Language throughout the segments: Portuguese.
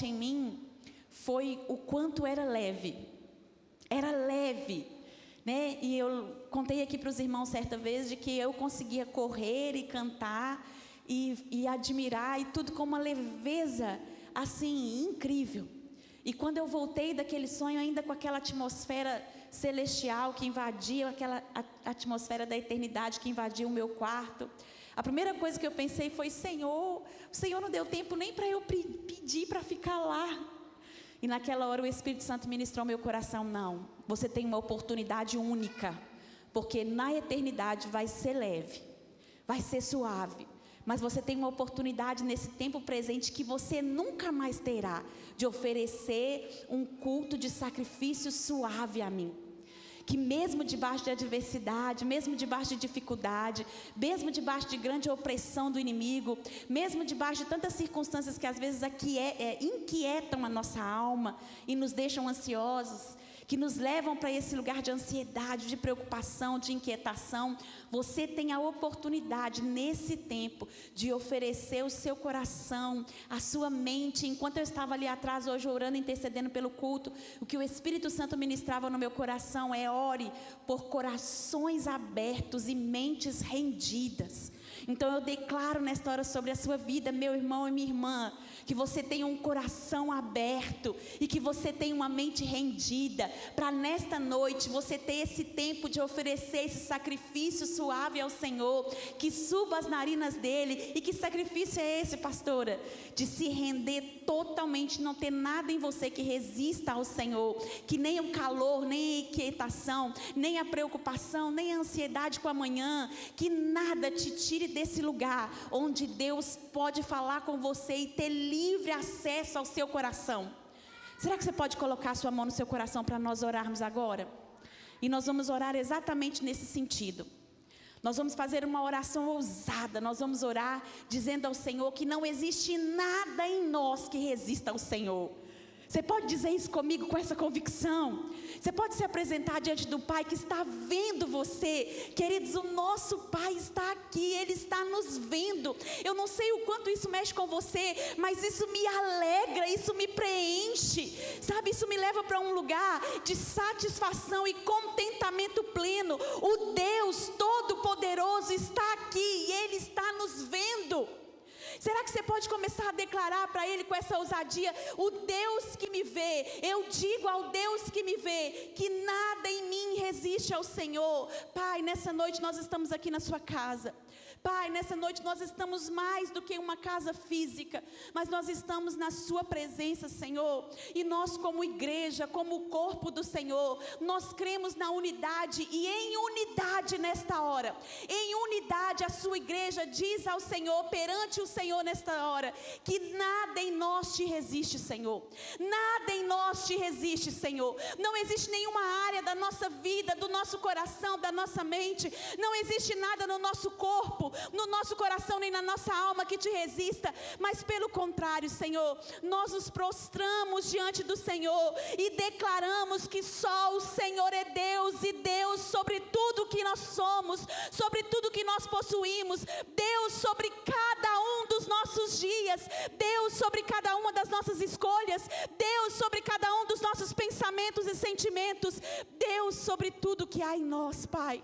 em mim foi o quanto era leve. Era leve, né? E eu contei aqui para os irmãos certa vez de que eu conseguia correr e cantar e admirar e tudo com uma leveza assim incrível. E quando eu voltei daquele sonho, ainda com aquela atmosfera celestial que invadia, aquela atmosfera da eternidade que invadia o meu quarto, a primeira coisa que eu pensei foi: Senhor, o Senhor não deu tempo nem para eu pedir para ficar lá. E naquela hora o Espírito Santo ministrou ao meu coração: não, você tem uma oportunidade única, porque na eternidade vai ser leve, vai ser suave, mas você tem uma oportunidade nesse tempo presente que você nunca mais terá, de oferecer um culto de sacrifício suave a mim. Que mesmo debaixo de adversidade, mesmo debaixo de dificuldade, mesmo debaixo de grande opressão do inimigo, mesmo debaixo de tantas circunstâncias que às vezes inquietam a nossa alma e nos deixam ansiosos, que nos levam para esse lugar de ansiedade, de preocupação, de inquietação, você tem a oportunidade nesse tempo de oferecer o seu coração, a sua mente. Enquanto eu estava ali atrás hoje orando, intercedendo pelo culto, o que o Espírito Santo ministrava no meu coração é: ore por corações abertos e mentes rendidas. Então eu declaro nesta hora sobre a sua vida, meu irmão e minha irmã, que você tenha um coração aberto e que você tenha uma mente rendida, para nesta noite você ter esse tempo de oferecer esse sacrifício suave ao Senhor, que suba as narinas dele. E que sacrifício é esse, pastora? De se render totalmente, não ter nada em você que resista ao Senhor, que nem o calor, nem a inquietação, nem a preocupação, nem a ansiedade com amanhã, que nada te tire desse lugar onde Deus pode falar com você e ter livre acesso ao seu coração. Será que você pode colocar a sua mão no seu coração para nós orarmos agora? E nós vamos orar exatamente nesse sentido. Nós vamos fazer uma oração ousada. Nós vamos orar dizendo ao Senhor que não existe nada em nós que resista ao Senhor. Você pode dizer isso comigo com essa convicção? Você pode se apresentar diante do Pai que está vendo você. Queridos, o nosso Pai está aqui, Ele está nos vendo. Eu não sei o quanto isso mexe com você, mas isso me alegra, isso me preenche, sabe? Isso me leva para um lugar de satisfação e contentamento pleno. O Deus Todo-Poderoso está aqui e Ele está nos vendo. Será que você pode começar a declarar para Ele com essa ousadia: o Deus que me vê, eu digo ao Deus que me vê, que nada em mim resiste ao Senhor. Pai, nessa noite nós estamos aqui na sua casa. Pai, nessa noite nós estamos mais do que uma casa física, mas nós estamos na sua presença, Senhor. E nós, como igreja, como o corpo do Senhor, nós cremos na unidade. E em unidade nesta hora, em unidade a sua igreja diz ao Senhor, perante o Senhor nesta hora, que nada em nós te resiste, Senhor. Nada em nós te resiste, Senhor. Não existe nenhuma área da nossa vida, do nosso coração, da nossa mente, não existe nada no nosso corpo, no nosso coração, nem na nossa alma que te resista. Mas pelo contrário, Senhor, nós nos prostramos diante do Senhor e declaramos que só o Senhor é Deus, e Deus sobre tudo que nós somos, sobre tudo que nós possuímos, Deus sobre cada um dos nossos dias, Deus sobre cada uma das nossas escolhas, Deus sobre cada um dos nossos pensamentos e sentimentos, Deus sobre tudo que há em nós, Pai.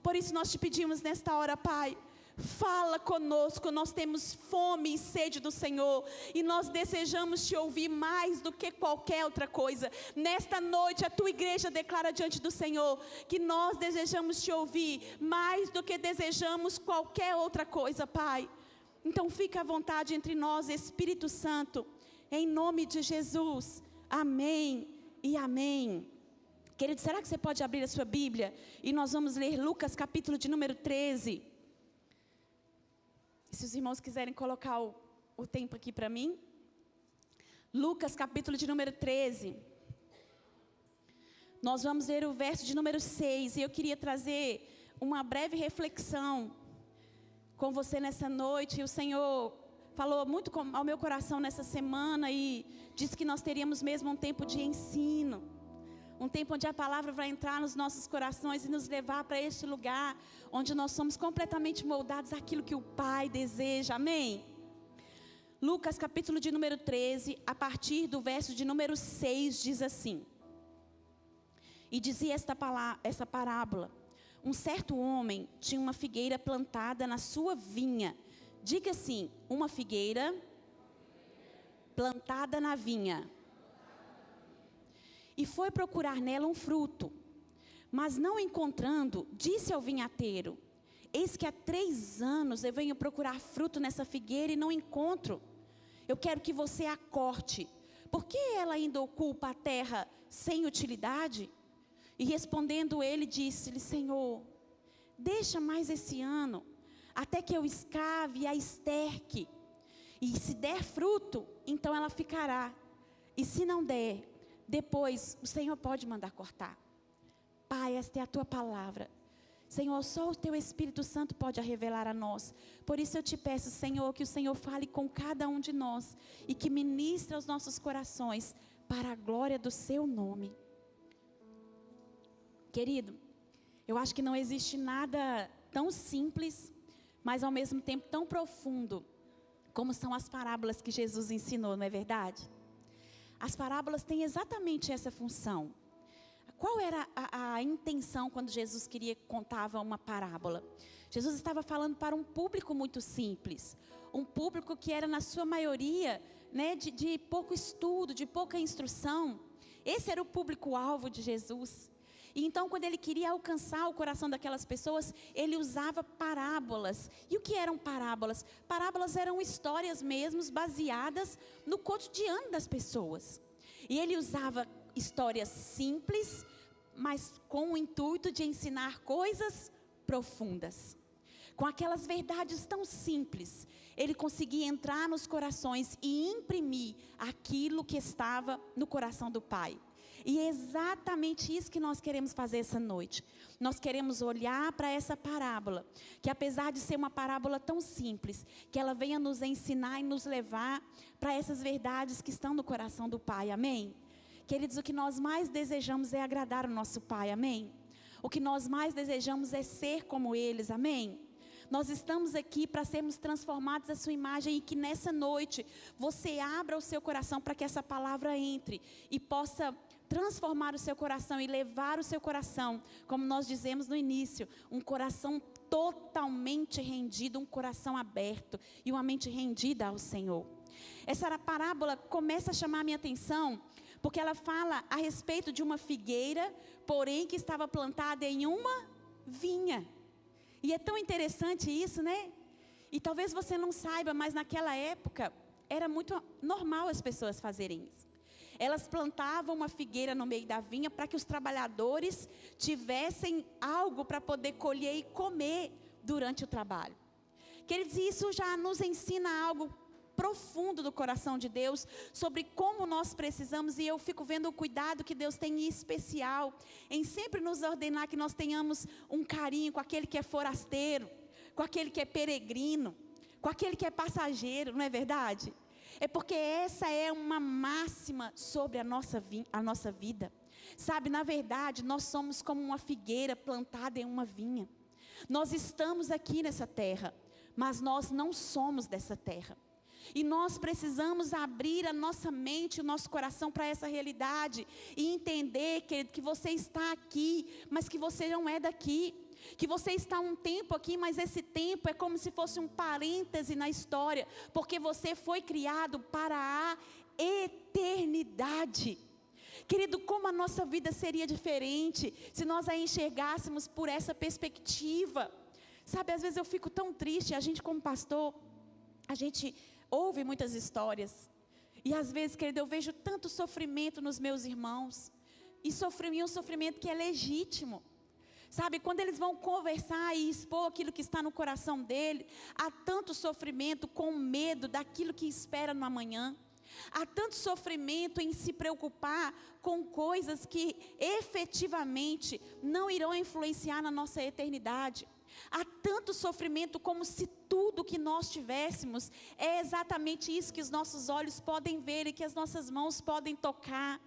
Por isso nós te pedimos nesta hora, Pai, fala conosco. Nós temos fome e sede do Senhor, e nós desejamos te ouvir mais do que qualquer outra coisa. Nesta noite a tua igreja declara diante do Senhor que nós desejamos te ouvir mais do que desejamos qualquer outra coisa, Pai. Então fica à vontade entre nós, Espírito Santo, em nome de Jesus. Amém e amém. Querido, será que você pode abrir a sua Bíblia? E nós vamos ler Lucas capítulo de número 13. E se os irmãos quiserem colocar o tempo aqui para mim. Lucas capítulo de número 13. Nós vamos ler o verso de número 6. E eu queria trazer uma breve reflexão com você nessa noite. E o Senhor falou muito ao meu coração nessa semana e disse que nós teríamos mesmo um tempo de ensino. Um tempo onde a palavra vai entrar nos nossos corações e nos levar para este lugar onde nós somos completamente moldados àquilo que o Pai deseja. Amém? Lucas capítulo de número 13, a partir do verso de número 6, diz assim: e dizia essa parábola: um certo homem tinha uma figueira plantada na sua vinha. Diga assim: uma figueira plantada na vinha. E foi procurar nela um fruto, mas não encontrando, disse ao vinhateiro: eis que há 3 anos eu venho procurar fruto nessa figueira e não encontro. Eu quero que você a corte. Por que ela ainda ocupa a terra sem utilidade? E respondendo ele, disse-lhe: Senhor, deixa mais esse ano, até que eu escave e a esterque. E se der fruto, então ela ficará. E se não der, depois o Senhor pode mandar cortar. Pai, esta é a tua palavra. Senhor, só o teu Espírito Santo pode a revelar a nós. Por isso eu te peço, Senhor, que o Senhor fale com cada um de nós e que ministre aos nossos corações para a glória do seu nome. Querido, eu acho que não existe nada tão simples, mas ao mesmo tempo tão profundo, como são as parábolas que Jesus ensinou, não é verdade? As parábolas têm exatamente essa função. Qual era a intenção quando Jesus contava uma parábola? Jesus estava falando para um público muito simples. Um público que era na sua maioria, né, de pouco estudo, de pouca instrução. Esse era o público-alvo de Jesus. E então, quando ele queria alcançar o coração daquelas pessoas, ele usava parábolas. E o que eram parábolas? Parábolas eram histórias mesmo, baseadas no cotidiano das pessoas. E ele usava histórias simples, mas com o intuito de ensinar coisas profundas. Com aquelas verdades tão simples, ele conseguia entrar nos corações e imprimir aquilo que estava no coração do Pai. E é exatamente isso que nós queremos fazer essa noite. Nós queremos olhar para essa parábola, que apesar de ser uma parábola tão simples, que ela venha nos ensinar e nos levar para essas verdades que estão no coração do Pai, amém? Queridos, o que nós mais desejamos é agradar o nosso Pai, amém? O que nós mais desejamos é ser como eles, amém? Nós estamos aqui para sermos transformados à sua imagem e que nessa noite você abra o seu coração para que essa palavra entre e possa transformar o seu coração e levar o seu coração, como nós dizemos no início, um coração totalmente rendido, um coração aberto e uma mente rendida ao Senhor. Essa parábola começa a chamar a minha atenção, porque ela fala a respeito de uma figueira, porém que estava plantada em uma vinha. E é tão interessante isso, né? E talvez você não saiba, mas naquela época era muito normal as pessoas fazerem isso. Elas plantavam uma figueira no meio da vinha para que os trabalhadores tivessem algo para poder colher e comer durante o trabalho. Queridos, isso já nos ensina algo profundo do coração de Deus, sobre como nós precisamos, e eu fico vendo o cuidado que Deus tem em especial, em sempre nos ordenar que nós tenhamos um carinho com aquele que é forasteiro, com aquele que é peregrino, com aquele que é passageiro, não é verdade? É porque essa é uma máxima sobre a nossa vida. Sabe, na verdade, nós somos como uma figueira plantada em uma vinha. Nós estamos aqui nessa terra, mas nós não somos dessa terra. E nós precisamos abrir a nossa mente, o nosso coração para essa realidade e entender, querido, que você está aqui, mas que você não é daqui. Que você está um tempo aqui, mas esse tempo é como se fosse um parêntese na história, porque você foi criado para a eternidade. Querido, como a nossa vida seria diferente se nós a enxergássemos por essa perspectiva. Sabe, às vezes eu fico tão triste, a gente como pastor, a gente ouve muitas histórias. E às vezes, querido, eu vejo tanto sofrimento nos meus irmãos. E um sofrimento que é legítimo. Sabe, quando eles vão conversar e expor aquilo que está no coração dele, há tanto sofrimento com medo daquilo que espera no amanhã. Há tanto sofrimento em se preocupar com coisas que efetivamente não irão influenciar na nossa eternidade. Há tanto sofrimento como se tudo que nós tivéssemos é exatamente isso que os nossos olhos podem ver e que as nossas mãos podem tocar.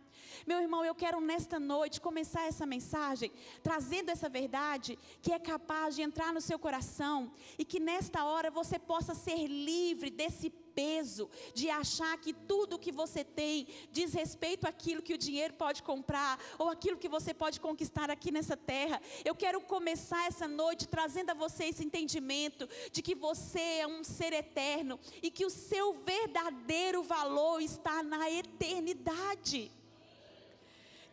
Meu irmão, eu quero nesta noite começar essa mensagem trazendo essa verdade que é capaz de entrar no seu coração e que nesta hora você possa ser livre desse peso de achar que tudo que você tem diz respeito àquilo que o dinheiro pode comprar, ou aquilo que você pode conquistar aqui nessa terra. Eu quero começar essa noite trazendo a você esse entendimento de que você é um ser eterno e que o seu verdadeiro valor está na eternidade.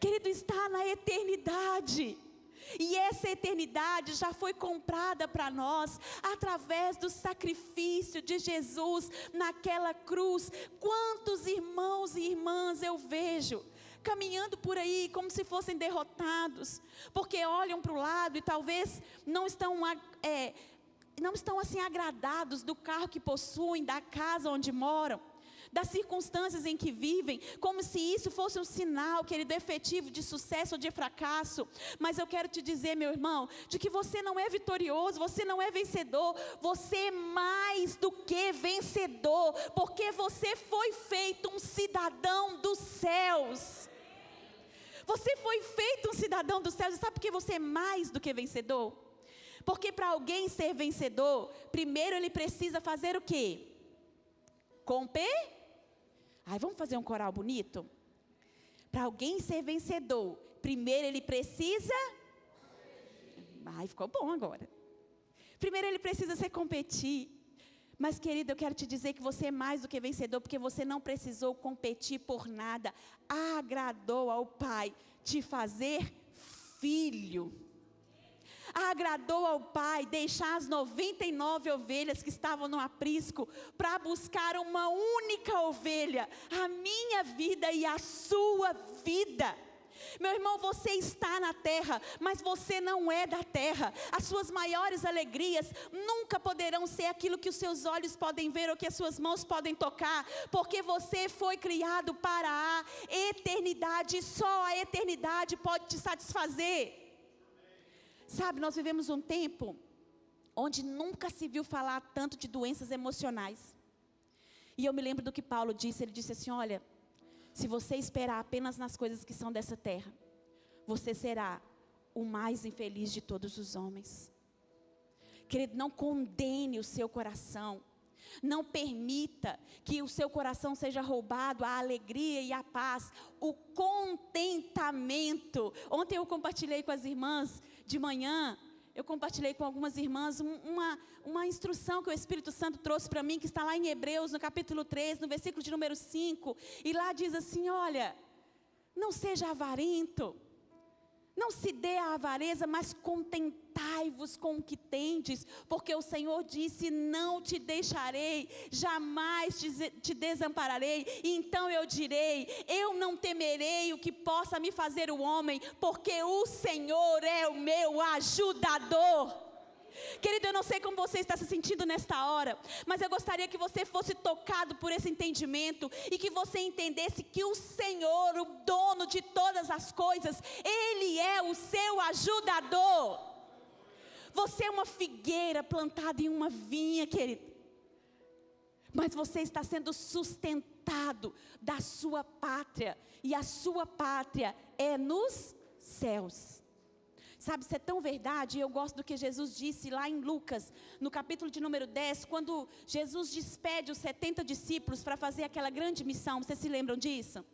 Querido, está na eternidade. E essa eternidade já foi comprada para nós através do sacrifício de Jesus naquela cruz. Quantos irmãos e irmãs eu vejo caminhando por aí como se fossem derrotados, porque olham para o lado e talvez não estão assim agradados do carro que possuem, da casa onde moram, das circunstâncias em que vivem, como se isso fosse um sinal, querido, efetivo de sucesso ou de fracasso. Mas eu quero te dizer, meu irmão, de que você não é vitorioso, você não é vencedor, você é mais do que vencedor, porque você foi feito um cidadão dos céus. Você foi feito um cidadão dos céus. E sabe por que você é mais do que vencedor? Porque para alguém ser vencedor, primeiro ele precisa fazer o quê? Vamos fazer um coral bonito? Para alguém ser vencedor, primeiro ele precisa... ficou bom agora. Primeiro ele precisa se competir. Mas, querido, eu quero te dizer que você é mais do que vencedor, porque você não precisou competir por nada. Agradou ao Pai te fazer filho. Agradou ao Pai deixar as 99 ovelhas que estavam no aprisco para buscar uma única ovelha, a minha vida e a sua vida. Meu irmão, você está na terra, mas você não é da terra. As suas maiores alegrias nunca poderão ser aquilo que os seus olhos podem ver ou que as suas mãos podem tocar, porque você foi criado para a eternidade, e só a eternidade pode te satisfazer. Sabe, nós vivemos um tempo onde nunca se viu falar tanto de doenças emocionais. E eu me lembro do que Paulo disse. Ele disse assim: olha, se você esperar apenas nas coisas que são dessa terra, você será o mais infeliz de todos os homens. Querido, não condene o seu coração. Não permita que o seu coração seja roubado a alegria e a paz, o contentamento. Ontem eu compartilhei com as irmãs de manhã, eu compartilhei com algumas irmãs uma instrução que o Espírito Santo trouxe para mim, que está lá em Hebreus, no capítulo 3, no versículo de número 5. E lá diz assim: olha, não seja avarento. Não se dê à avareza, mas contentai-vos com o que tendes, porque o Senhor disse: não te deixarei, jamais te desampararei. E então eu direi: eu não temerei o que possa me fazer o homem, porque o Senhor é o meu ajudador. Querido, eu não sei como você está se sentindo nesta hora, mas eu gostaria que você fosse tocado por esse entendimento e que você entendesse que o Senhor, o dono de todas as coisas, Ele é o seu ajudador. Você é uma figueira plantada em uma vinha, querido, mas você está sendo sustentado da sua pátria, e a sua pátria é nos céus. Sabe, isso é tão verdade. Eu gosto do que Jesus disse lá em Lucas, no capítulo de número 10, quando Jesus despede os 70 discípulos para fazer aquela grande missão. Vocês se lembram disso?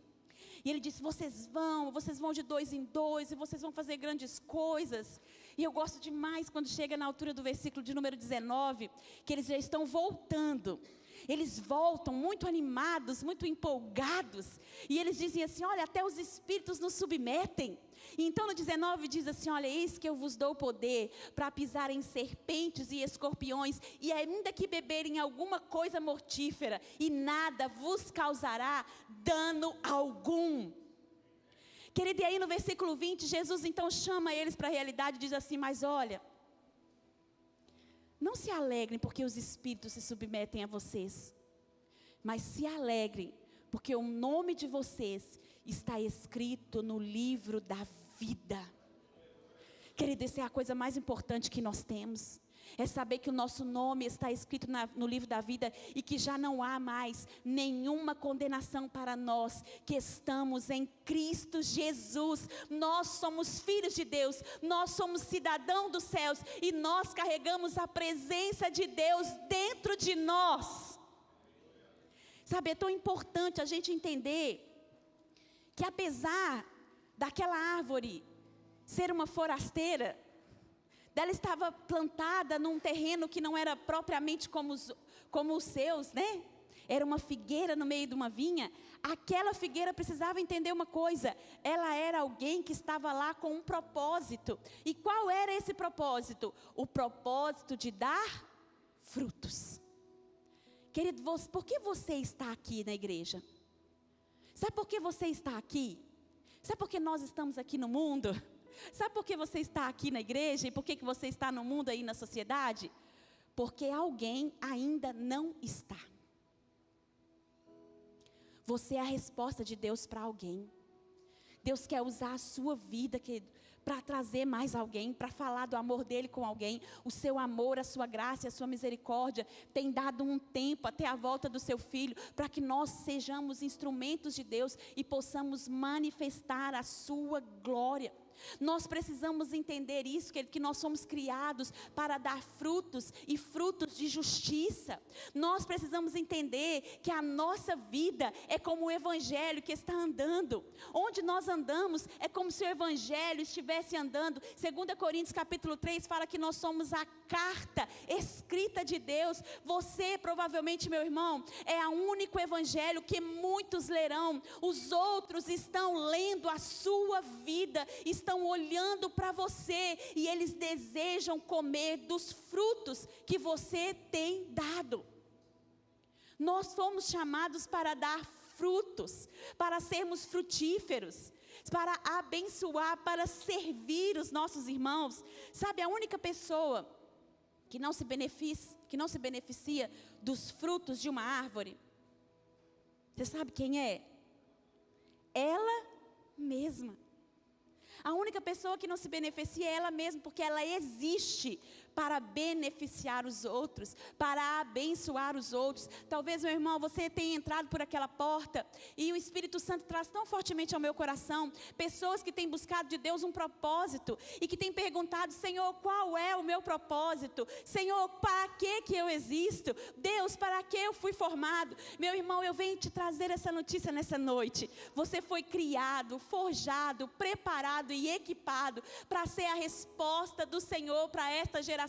E ele disse: vocês vão de 2 em 2, e vocês vão fazer grandes coisas. E eu gosto demais quando chega na altura do versículo de número 19, que eles já estão voltando. Eles voltam muito animados, muito empolgados. E eles dizem assim: olha, até os espíritos nos submetem. E então no 19 diz assim: olha, eis que eu vos dou poder para pisar em serpentes e escorpiões, e ainda que beberem alguma coisa mortífera, e nada vos causará dano algum. Querido, e aí no versículo 20, Jesus então chama eles para a realidade e diz assim: mas olha, não se alegrem porque os espíritos se submetem a vocês, mas se alegrem porque o nome de vocês está escrito no livro da vida. Querido, essa é a coisa mais importante que nós temos. É saber que o nosso nome está escrito no livro da vida e que já não há mais nenhuma condenação para nós que estamos em Cristo Jesus. Nós somos filhos de Deus, nós somos cidadãos dos céus e nós carregamos a presença de Deus dentro de nós. Sabe, é tão importante a gente entender que apesar daquela árvore ser uma forasteira, dela estava plantada num terreno que não era propriamente como os seus, né? Era uma figueira no meio de uma vinha. Aquela figueira precisava entender uma coisa: ela era alguém que estava lá com um propósito. E qual era esse propósito? O propósito de dar frutos. Querido, por que você está aqui na igreja? Sabe por que você está aqui? Sabe por que nós estamos aqui no mundo? Sabe por que você está aqui na igreja e por que você está no mundo aí na sociedade? Porque alguém ainda não está. Você é a resposta de Deus para alguém. Deus quer usar a sua vida para trazer mais alguém, para falar do amor dele com alguém. O seu amor, a sua graça, a sua misericórdia tem dado um tempo até a volta do seu filho, para que nós sejamos instrumentos de Deus e possamos manifestar a sua glória. Nós precisamos entender isso, que nós somos criados para dar frutos e frutos de justiça. Nós precisamos entender que a nossa vida é como o evangelho que está andando. Onde nós andamos é como se o evangelho estivesse andando. 2 Coríntios capítulo 3 fala que nós somos a carta escrita de Deus. Você provavelmente, meu irmão, é o único evangelho que muitos lerão. Os outros estão lendo a sua vida, estão olhando para você e eles desejam comer dos frutos que você tem dado. Nós fomos chamados para dar frutos, para sermos frutíferos, para abençoar, para servir os nossos irmãos. Sabe, a única pessoa que não se beneficia dos frutos de uma árvore, você sabe quem é? Ela mesma. A única pessoa que não se beneficia é ela mesma, porque ela existe para beneficiar os outros, para abençoar os outros. Talvez, meu irmão, você tenha entrado por aquela porta e o Espírito Santo traz tão fortemente ao meu coração pessoas que têm buscado de Deus um propósito e que têm perguntado: Senhor, qual é o meu propósito? Senhor, para que eu existo? Deus, para que eu fui formado? Meu irmão, eu venho te trazer essa notícia nessa noite. Você foi criado, forjado, preparado e equipado para ser a resposta do Senhor para esta geração.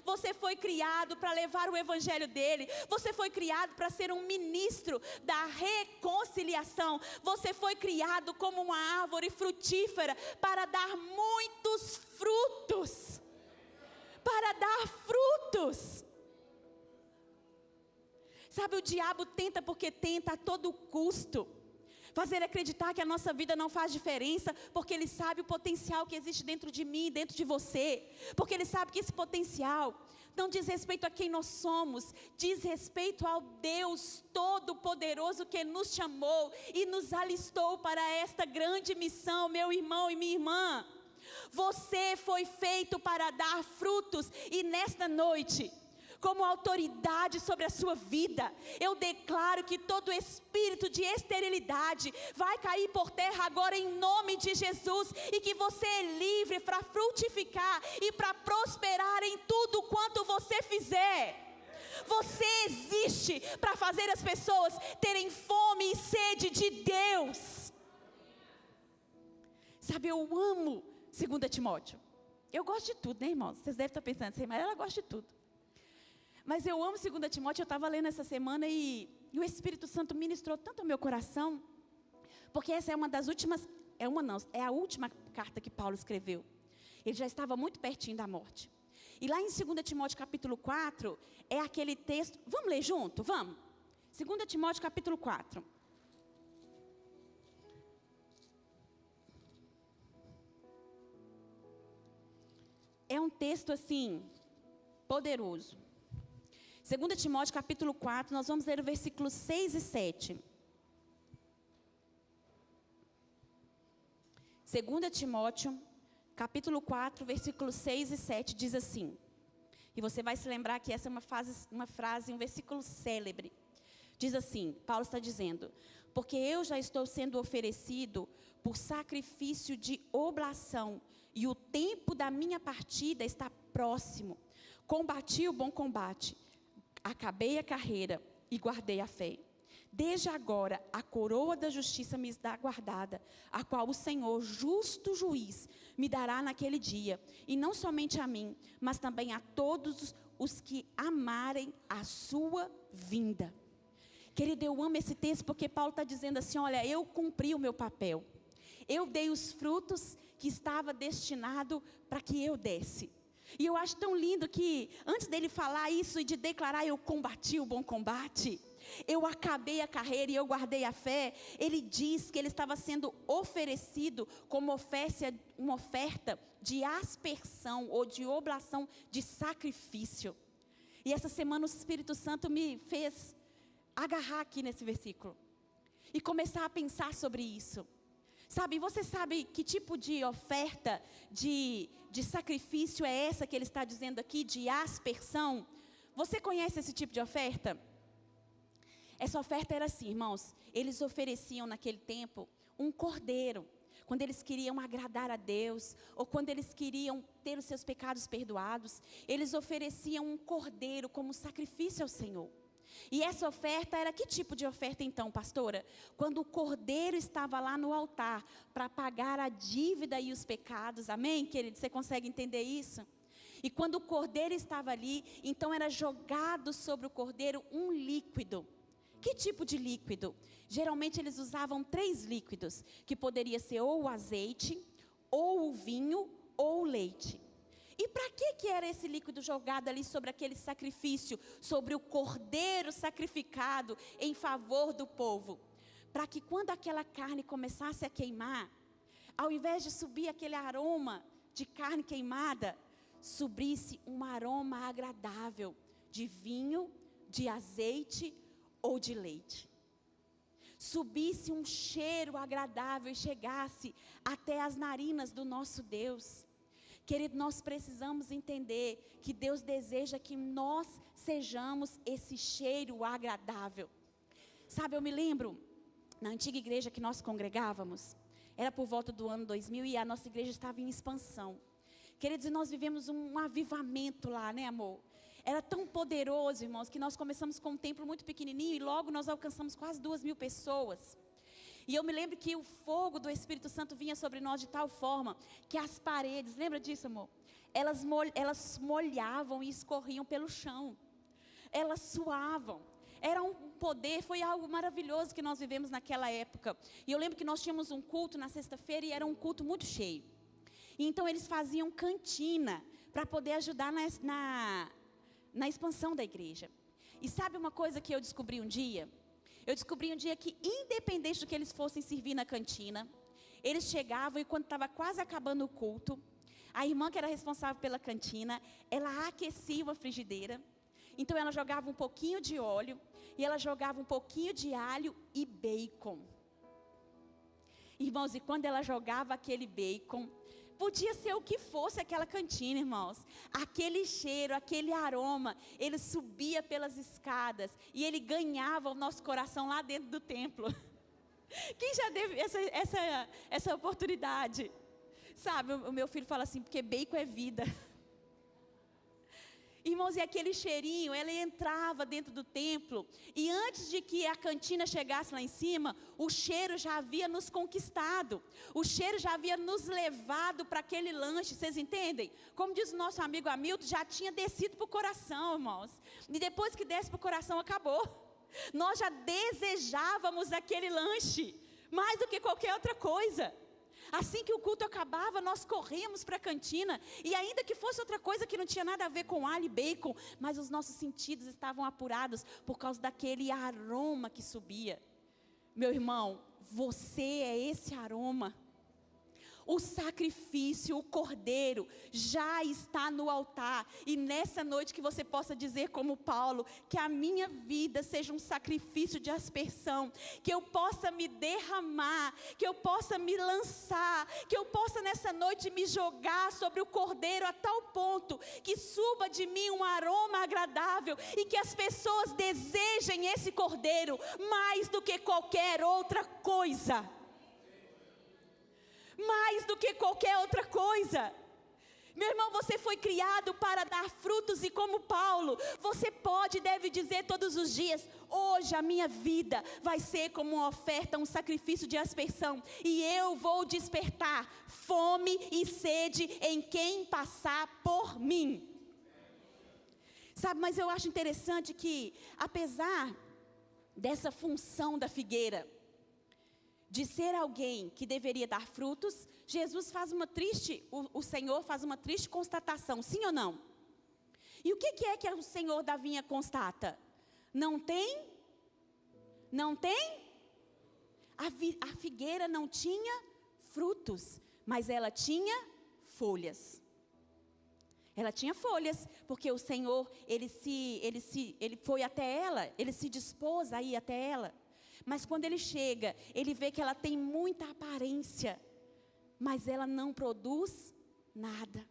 Você foi criado para levar o evangelho dele. Você foi criado para ser um ministro da reconciliação. Você foi criado como uma árvore frutífera para dar muitos frutos. Para dar frutos. Sabe, o diabo tenta porque tenta a todo custo fazer acreditar que a nossa vida não faz diferença, porque ele sabe o potencial que existe dentro de mim, dentro de você, porque ele sabe que esse potencial não diz respeito a quem nós somos, diz respeito ao Deus Todo-Poderoso que nos chamou e nos alistou para esta grande missão, meu irmão e minha irmã. Você foi feito para dar frutos e nesta noite, como autoridade sobre a sua vida, eu declaro que todo espírito de esterilidade vai cair por terra agora em nome de Jesus, e que você é livre para frutificar e para prosperar em tudo quanto você fizer. Você existe para fazer as pessoas terem fome e sede de Deus. Sabe, eu amo 2 Timóteo. Eu gosto de tudo, né, irmãos? Vocês devem estar pensando assim, mas ela gosta de tudo. Mas eu amo 2 Timóteo, eu estava lendo essa semana e o Espírito Santo ministrou tanto ao meu coração, porque essa é uma das últimas, é a última carta que Paulo escreveu. Ele já estava muito pertinho da morte. E lá em 2 Timóteo capítulo 4, é aquele texto, vamos ler junto? Vamos? 2 Timóteo capítulo 4. É um texto assim, poderoso. 2 Timóteo capítulo 4, nós vamos ler o versículo 6 e 7. 2 Timóteo capítulo 4, versículo 6 e 7 diz assim. E você vai se lembrar que essa é uma frase, um versículo célebre. Diz assim, Paulo está dizendo: porque eu já estou sendo oferecido por sacrifício de oblação, e o tempo da minha partida está próximo. Combati o bom combate, acabei a carreira e guardei a fé. Desde agora, a coroa da justiça me está guardada, a qual o Senhor, justo juiz, me dará naquele dia. E não somente a mim, mas também a todos os que amarem a sua vinda. Querido, eu amo esse texto porque Paulo está dizendo assim, olha, eu cumpri o meu papel. Eu dei os frutos que estava destinado para que eu desse. E eu acho tão lindo que, antes dele falar isso e de declarar, eu combati o bom combate, eu acabei a carreira e eu guardei a fé, ele diz que ele estava sendo oferecido como uma oferta de aspersão ou de oblação de sacrifício. E essa semana o Espírito Santo me fez agarrar aqui nesse versículo e começar a pensar sobre isso. Sabe, você sabe que tipo de oferta, de sacrifício é essa que ele está dizendo aqui, de aspersão? Você conhece esse tipo de oferta? Essa oferta era assim, irmãos, eles ofereciam naquele tempo um cordeiro, quando eles queriam agradar a Deus, ou quando eles queriam ter os seus pecados perdoados, eles ofereciam um cordeiro como sacrifício ao Senhor. E essa oferta era que tipo de oferta então, pastora? Quando o cordeiro estava lá no altar para pagar a dívida e os pecados, amém, querido? Você consegue entender isso? E quando o cordeiro estava ali, então era jogado sobre o cordeiro um líquido. Que tipo de líquido? Geralmente eles usavam 3 líquidos, que poderia ser ou o azeite, ou o vinho, ou o leite. E para que era esse líquido jogado ali sobre aquele sacrifício, sobre o cordeiro sacrificado em favor do povo? Para que quando aquela carne começasse a queimar, ao invés de subir aquele aroma de carne queimada, subisse um aroma agradável de vinho, de azeite ou de leite. Subisse um cheiro agradável e chegasse até as narinas do nosso Deus. Querido, nós precisamos entender que Deus deseja que nós sejamos esse cheiro agradável. Sabe, eu me lembro, na antiga igreja que nós congregávamos, era por volta do ano 2000 e a nossa igreja estava em expansão. Queridos, e nós vivemos um avivamento lá, né, amor? Era tão poderoso, irmãos, que nós começamos com um templo muito pequenininho e logo nós alcançamos quase 2.000 pessoas. E eu me lembro que o fogo do Espírito Santo vinha sobre nós de tal forma que as paredes, lembra disso, amor? Elas molhavam e escorriam pelo chão. Elas suavam. Era um poder, foi algo maravilhoso que nós vivemos naquela época. E eu lembro que nós tínhamos um culto na sexta-feira e era um culto muito cheio. E então eles faziam cantina para poder ajudar na expansão da igreja. E sabe uma coisa que eu descobri um dia? Eu descobri um dia que, independente do que eles fossem servir na cantina, eles chegavam e quando estava quase acabando o culto, a irmã que era responsável pela cantina, ela aquecia uma frigideira. Então ela jogava um pouquinho de óleo e ela jogava um pouquinho de alho e bacon. Irmãos, e quando ela jogava aquele bacon, podia ser o que fosse aquela cantina, irmãos. Aquele cheiro, aquele aroma, ele subia pelas escadas e ele ganhava o nosso coração lá dentro do templo. Quem já teve essa oportunidade? Sabe, o meu filho fala assim, porque bacon é vida. Irmãos, e aquele cheirinho, ela entrava dentro do templo, e antes de que a cantina chegasse lá em cima, o cheiro já havia nos conquistado, o cheiro já havia nos levado para aquele lanche, vocês entendem? Como diz o nosso amigo Hamilton, já tinha descido para o coração, irmãos, e depois que desce para o coração, acabou. Nós já desejávamos aquele lanche, mais do que qualquer outra coisa. Assim que o culto acabava, nós corríamos para a cantina, e ainda que fosse outra coisa que não tinha nada a ver com alho e bacon, mas os nossos sentidos estavam apurados por causa daquele aroma que subia. Meu irmão, você é esse aroma. O sacrifício, o cordeiro, já está no altar. E nessa noite que você possa dizer como Paulo, que a minha vida seja um sacrifício de aspersão. Que eu possa me derramar, que eu possa me lançar, que eu possa nessa noite me jogar sobre o cordeiro a tal ponto que suba de mim um aroma agradável. E que as pessoas desejem esse cordeiro mais do que qualquer outra coisa. Mais do que qualquer outra coisa. Meu irmão, você foi criado para dar frutos e como Paulo, você pode e deve dizer todos os dias: hoje a minha vida vai ser como uma oferta, um sacrifício de aspersão, e eu vou despertar fome e sede em quem passar por mim. Sabe, mas eu acho interessante que, apesar dessa função da figueira, de ser alguém que deveria dar frutos, Jesus faz o Senhor faz uma triste constatação, sim ou não? E o que é que o Senhor da vinha constata? Não tem? A figueira não tinha frutos, mas ela tinha folhas. Ela tinha folhas, porque o Senhor, ele foi até ela, ele se dispôs a ir até ela. Mas quando ele chega, ele vê que ela tem muita aparência, mas ela não produz nada.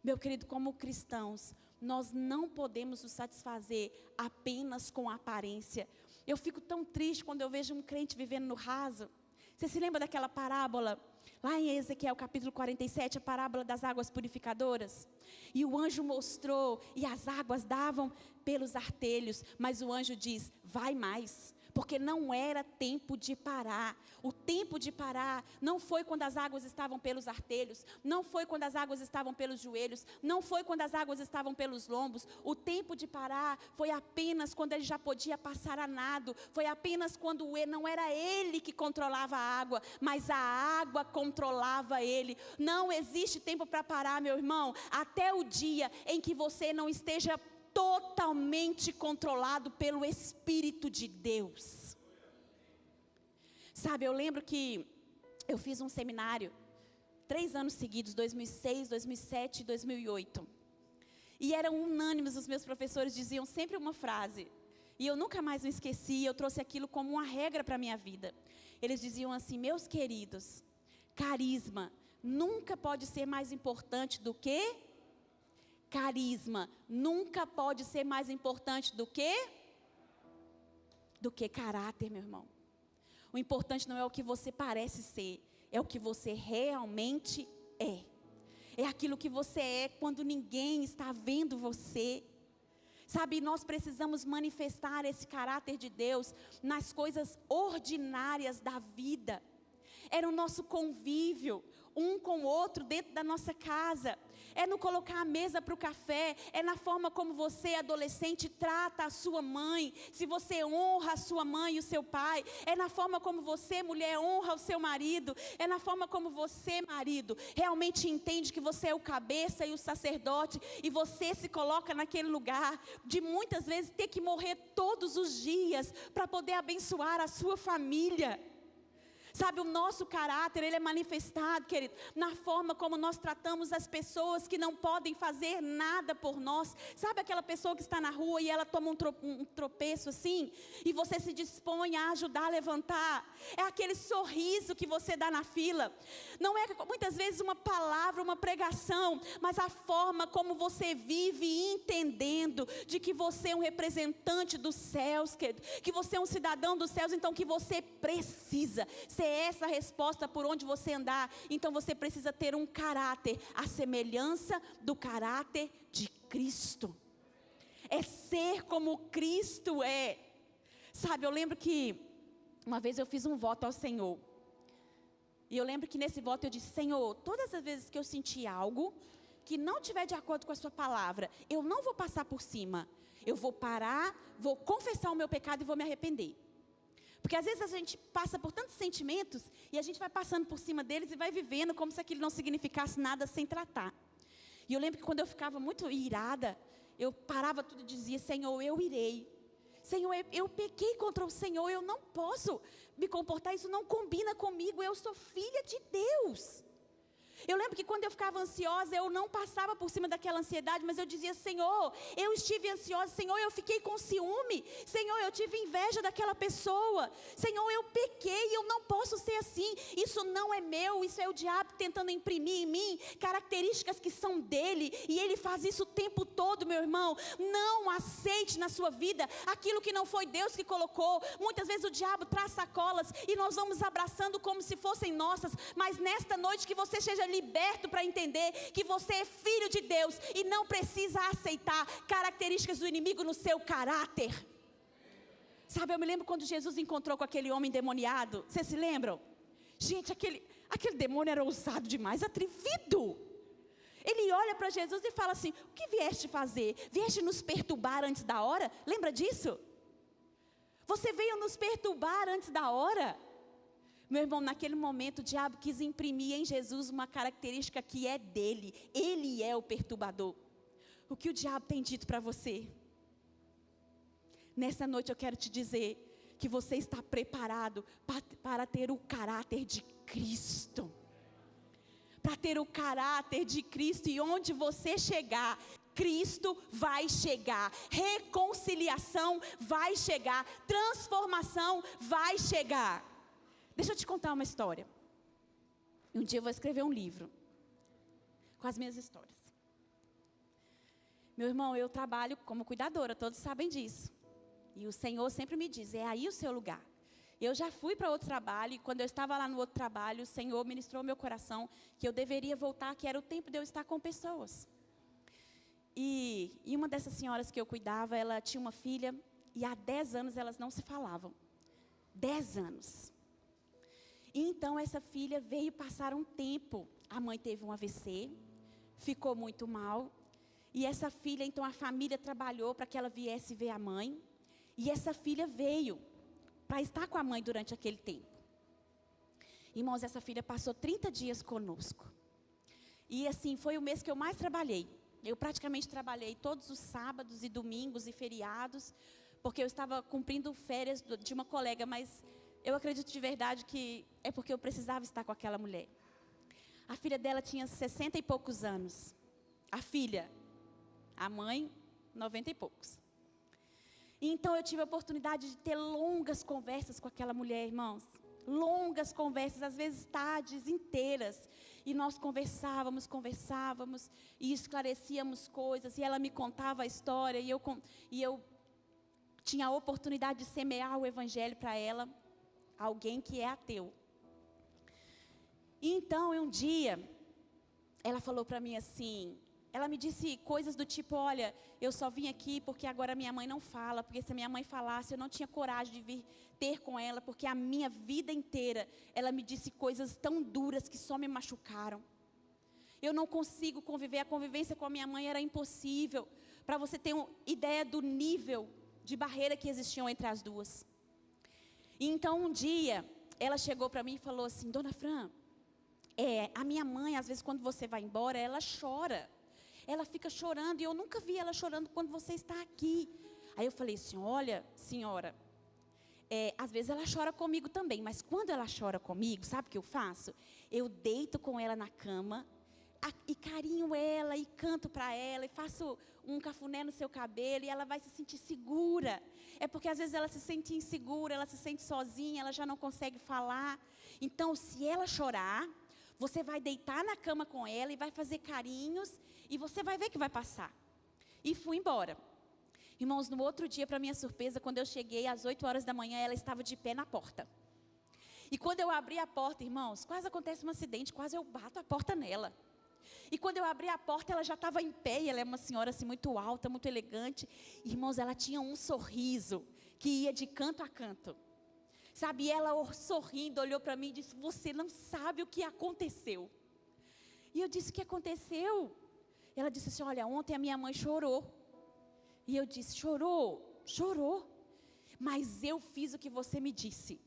Meu querido, como cristãos, nós não podemos nos satisfazer apenas com a aparência. Eu fico tão triste quando eu vejo um crente vivendo no raso. Você se lembra daquela parábola, lá em Ezequiel capítulo 47, a parábola das águas purificadoras? E o anjo mostrou, e as águas davam pelos artelhos, mas o anjo diz: vai mais. Porque não era tempo de parar. O tempo de parar não foi quando as águas estavam pelos artelhos, não foi quando as águas estavam pelos joelhos, não foi quando as águas estavam pelos lombos. O tempo de parar foi apenas quando ele já podia passar a nado, foi apenas quando não era ele que controlava a água, mas a água controlava ele. Não existe tempo para parar, meu irmão, até o dia em que você não esteja totalmente controlado pelo Espírito de Deus. Sabe, eu lembro que eu fiz um seminário 3 anos seguidos, 2006, 2007 e 2008. E eram unânimes, os meus professores diziam sempre uma frase, e eu nunca mais me esqueci, eu trouxe aquilo como uma regra para a minha vida. Eles diziam assim: meus queridos, carisma nunca pode ser mais importante do que... Carisma nunca pode ser mais importante do que caráter, meu irmão. O importante não é o que você parece ser, é o que você realmente é. É aquilo que você é quando ninguém está vendo você. Sabe, nós precisamos manifestar esse caráter de Deus nas coisas ordinárias da vida. Era o nosso convívio, um com o outro dentro da nossa casa. É no colocar a mesa para o café, é na forma como você, adolescente, trata a sua mãe, se você honra a sua mãe e o seu pai, é na forma como você, mulher, honra o seu marido, é na forma como você, marido, realmente entende que você é o cabeça e o sacerdote, e você se coloca naquele lugar de muitas vezes ter que morrer todos os dias para poder abençoar a sua família. Sabe, o nosso caráter, ele é manifestado, querido, na forma como nós tratamos as pessoas que não podem fazer nada por nós. Sabe aquela pessoa que está na rua e ela toma um tropeço assim, e você se dispõe a ajudar a levantar? É aquele sorriso que você dá na fila. Não é muitas vezes uma palavra, uma pregação, mas a forma como você vive entendendo de que você é um representante dos céus, querido, que você é um cidadão dos céus, então que você precisa ser essa resposta por onde você andar. Então você precisa ter um caráter, a semelhança do caráter de Cristo. É ser como Cristo é. Sabe, eu lembro que uma vez eu fiz um voto ao Senhor. E eu lembro que nesse voto eu disse: Senhor, todas as vezes que eu sentir algo que não estiver de acordo com a sua palavra, eu não vou passar por cima. Eu vou parar, vou confessar o meu pecado e vou me arrepender. Porque às vezes a gente passa por tantos sentimentos e a gente vai passando por cima deles e vai vivendo como se aquilo não significasse nada sem tratar. E eu lembro que quando eu ficava muito irada, eu parava tudo e dizia: Senhor, eu irei. Senhor, eu pequei contra o Senhor, eu não posso me comportar, isso não combina comigo, eu sou filha de Deus. Eu lembro que quando eu ficava ansiosa, eu não passava por cima daquela ansiedade, mas eu dizia: Senhor, eu estive ansiosa, Senhor, eu fiquei com ciúme, Senhor, eu tive inveja daquela pessoa, Senhor, eu pequei, eu não posso ser assim, isso não é meu, isso é o diabo tentando imprimir em mim características que são dele, e ele faz isso o tempo todo, meu irmão. Não aceite na sua vida aquilo que não foi Deus que colocou. Muitas vezes o diabo traz sacolas e nós vamos abraçando como se fossem nossas, mas nesta noite que você seja liberto para entender que você é filho de Deus e não precisa aceitar características do inimigo no seu caráter. Sabe, eu me lembro quando Jesus encontrou com aquele homem endemoniado. Vocês se lembram? Gente, aquele demônio era ousado demais, atrevido. Ele olha para Jesus e fala assim: o que vieste fazer? Vieste nos perturbar antes da hora? Lembra disso? Você veio nos perturbar antes da hora? Meu irmão, naquele momento o diabo quis imprimir em Jesus uma característica que é dele. Ele é o perturbador. O que o diabo tem dito para você? Nessa noite eu quero te dizer que você está preparado para ter o caráter de Cristo. Para ter o caráter de Cristo, e onde você chegar, Cristo vai chegar, reconciliação vai chegar, transformação vai chegar. Deixa eu te contar uma história. Um dia eu vou escrever um livro com as minhas histórias. Meu irmão, eu trabalho como cuidadora, todos sabem disso. E o Senhor sempre me diz: é aí o seu lugar. Eu já fui para outro trabalho, e quando eu estava lá no outro trabalho, o Senhor ministrou ao meu coração que eu deveria voltar, que era o tempo de eu estar com pessoas. E uma dessas senhoras que eu cuidava, ela tinha uma filha, e há 10 anos elas não se falavam. 10 anos. E então essa filha veio passar um tempo. A mãe teve um AVC, ficou muito mal. E essa filha, então a família trabalhou para que ela viesse ver a mãe. E essa filha veio para estar com a mãe durante aquele tempo. Irmãos, essa filha passou 30 dias conosco. E assim, foi o mês que eu mais trabalhei. Eu praticamente trabalhei todos os sábados e domingos e feriados, porque eu estava cumprindo férias de uma colega, mas eu acredito de verdade que é porque eu precisava estar com aquela mulher. A filha dela tinha 60 e poucos anos. A filha, a mãe, 90 e poucos. E então eu tive a oportunidade de ter longas conversas com aquela mulher, irmãos. Longas conversas, às vezes tardes inteiras. E nós conversávamos e esclarecíamos coisas. E ela me contava a história e eu tinha a oportunidade de semear o evangelho para ela. Alguém que é ateu. E então, um dia, ela falou para mim assim, ela me disse coisas do tipo: olha, eu só vim aqui porque agora minha mãe não fala, porque se a minha mãe falasse, eu não tinha coragem de vir ter com ela, porque a minha vida inteira, ela me disse coisas tão duras que só me machucaram. Eu não consigo conviver, a convivência com a minha mãe era impossível, para você ter uma ideia do nível de barreira que existiam entre as duas. E então um dia, ela chegou para mim e falou assim: Dona Fran, a minha mãe, às vezes quando você vai embora, ela chora. Ela fica chorando, e eu nunca vi ela chorando quando você está aqui. Aí eu falei assim: olha, senhora, às vezes ela chora comigo também, mas quando ela chora comigo, sabe o que eu faço? Eu deito com ela na cama, e carinho ela, e canto para ela, e faço um cafuné no seu cabelo, e ela vai se sentir segura. É porque às vezes ela se sente insegura, ela se sente sozinha, ela já não consegue falar. Então, se ela chorar, você vai deitar na cama com ela e vai fazer carinhos, e você vai ver que vai passar. E fui embora. Irmãos, no outro dia, para minha surpresa, quando eu cheguei às 8 horas da manhã, ela estava de pé na porta. E quando eu abri a porta, irmãos, quase acontece um acidente, quase eu bato a porta nela. E quando eu abri a porta, ela já estava em pé, e ela é uma senhora assim muito alta, muito elegante. Irmãos, ela tinha um sorriso que ia de canto a canto. Sabe, ela sorrindo, olhou para mim e disse: você não sabe o que aconteceu. E eu disse: o que aconteceu? Ela disse assim: olha, ontem a minha mãe chorou. E eu disse: chorou? Chorou. Mas eu fiz o que você me disse.